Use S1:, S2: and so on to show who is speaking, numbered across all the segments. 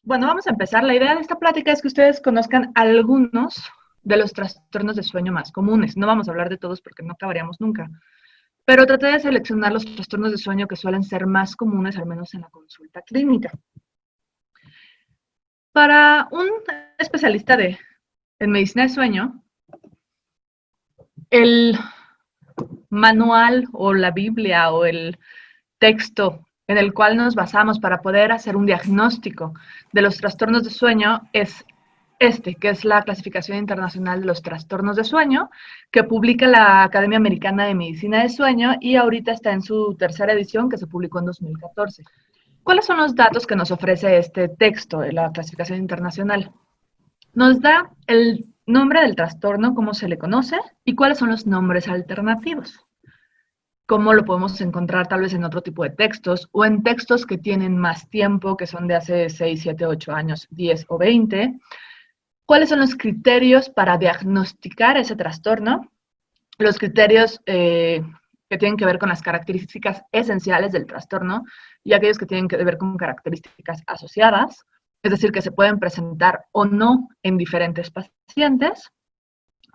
S1: Bueno, vamos a empezar. La idea de esta plática es que ustedes conozcan algunos de los trastornos de sueño más comunes. No vamos a hablar de todos porque no acabaríamos nunca, pero traté de seleccionar los trastornos de sueño que suelen ser más comunes, al menos en la consulta clínica. Para un especialista en medicina de sueño, el manual o la Biblia o el texto en el cual nos basamos para poder hacer un diagnóstico de los trastornos de sueño es que es la Clasificación Internacional de los Trastornos de Sueño, que publica la Academia Americana de Medicina de Sueño y ahorita está en su tercera edición, que se publicó en 2014. ¿Cuáles son los datos que nos ofrece este texto de la Clasificación Internacional? Nos da el nombre del trastorno, cómo se le conoce, y cuáles son los nombres alternativos. Cómo lo podemos encontrar tal vez en otro tipo de textos o en textos que tienen más tiempo, que son de hace 6, 7, 8 años, 10 o 20. ¿Cuáles son los criterios para diagnosticar ese trastorno? Los criterios que tienen que ver con las características esenciales del trastorno y aquellos que tienen que ver con características asociadas, es decir, que se pueden presentar o no en diferentes pacientes.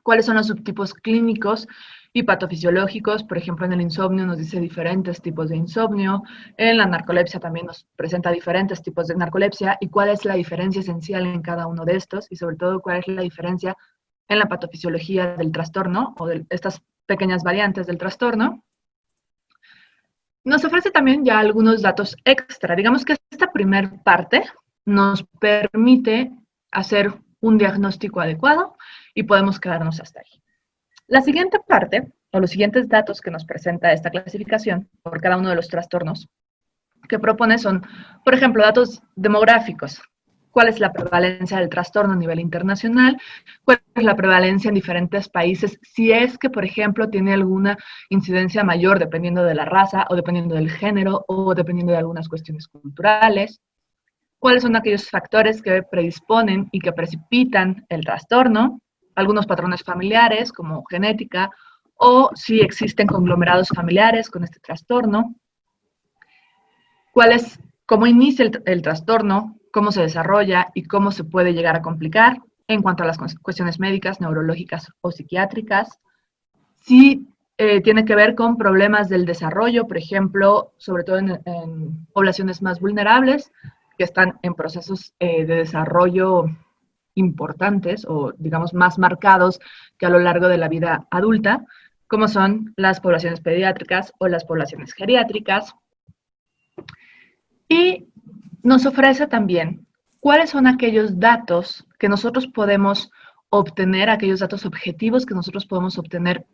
S1: ¿Cuáles son los subtipos clínicos y patofisiológicos? Por ejemplo, en el insomnio nos dice diferentes tipos de insomnio, en la narcolepsia también nos presenta diferentes tipos de narcolepsia y cuál es la diferencia esencial en cada uno de estos y sobre todo cuál es la diferencia en la patofisiología del trastorno o de estas pequeñas variantes del trastorno. Nos ofrece también ya algunos datos extra. Digamos que esta primera parte nos permite hacer un diagnóstico adecuado y podemos quedarnos hasta ahí. La siguiente parte, o los siguientes datos que nos presenta esta clasificación por cada uno de los trastornos que propone son, por ejemplo, datos demográficos. ¿Cuál es la prevalencia del trastorno a nivel internacional? ¿Cuál es la prevalencia en diferentes países? Si es que, por ejemplo, tiene alguna incidencia mayor dependiendo de la raza o dependiendo del género o dependiendo de algunas cuestiones culturales. ¿Cuáles son aquellos factores que predisponen y que precipitan el trastorno? Algunos patrones familiares, como genética, o si existen conglomerados familiares con este trastorno. ¿Cómo inicia el trastorno? ¿Cómo se desarrolla? ¿Y cómo se puede llegar a complicar? En cuanto a las cuestiones médicas, neurológicas o psiquiátricas. Si tiene que ver con problemas del desarrollo, por ejemplo, sobre todo en poblaciones más vulnerables, que están en procesos de desarrollo importantes o, digamos, más marcados que a lo largo de la vida adulta, como son las poblaciones pediátricas o las poblaciones geriátricas. Y nos ofrece también cuáles son aquellos datos que nosotros podemos obtener, aquellos datos objetivos que nosotros podemos obtener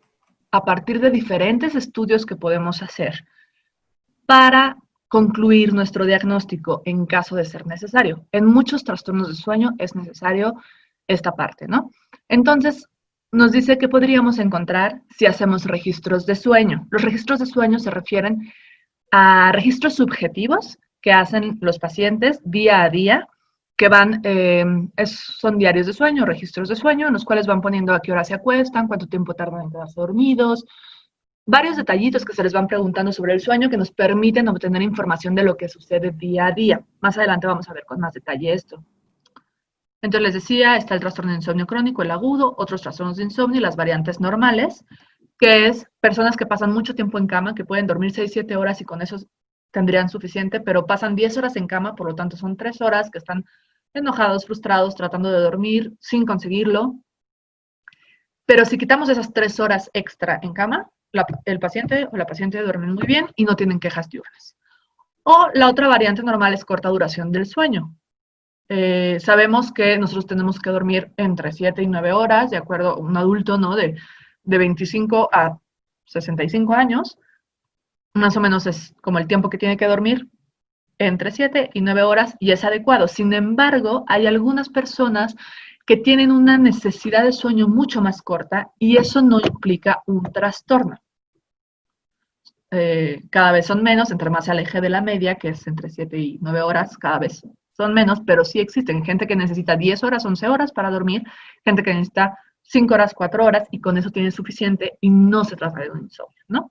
S1: a partir de diferentes estudios que podemos hacer para concluir nuestro diagnóstico en caso de ser necesario. En muchos trastornos de sueño es necesario esta parte, ¿no? Entonces, nos dice que podríamos encontrar si hacemos registros de sueño. Los registros de sueño se refieren a registros subjetivos que hacen los pacientes día a día, que son diarios de sueño, registros de sueño, en los cuales van poniendo a qué hora se acuestan, cuánto tiempo tardan en quedarse dormidos, varios detallitos que se les van preguntando sobre el sueño que nos permiten obtener información de lo que sucede día a día. Más adelante vamos a ver con más detalle esto. Entonces les decía, está el trastorno de insomnio crónico, el agudo, otros trastornos de insomnio y las variantes normales, que es personas que pasan mucho tiempo en cama, que pueden dormir 6, 7 horas y con eso tendrían suficiente, pero pasan 10 horas en cama, por lo tanto son 3 horas que están enojados, frustrados, tratando de dormir sin conseguirlo. Pero si quitamos esas 3 horas extra en cama, el paciente o la paciente duermen muy bien y no tienen quejas diurnas. O la otra variante normal es corta duración del sueño. Sabemos que nosotros tenemos que dormir entre 7 y 9 horas, de acuerdo a un adulto, ¿no? De 25 a 65 años, más o menos es como el tiempo que tiene que dormir, entre 7 y 9 horas, y es adecuado. Sin embargo, hay algunas personas que tienen una necesidad de sueño mucho más corta y eso no implica un trastorno. Cada vez son menos, entre más se aleje de la media, que es entre 7 y 9 horas, cada vez son menos, pero sí existen gente que necesita 10 horas, 11 horas para dormir, gente que necesita 5 horas, 4 horas, y con eso tiene suficiente y no se trata de un insomnio, ¿no?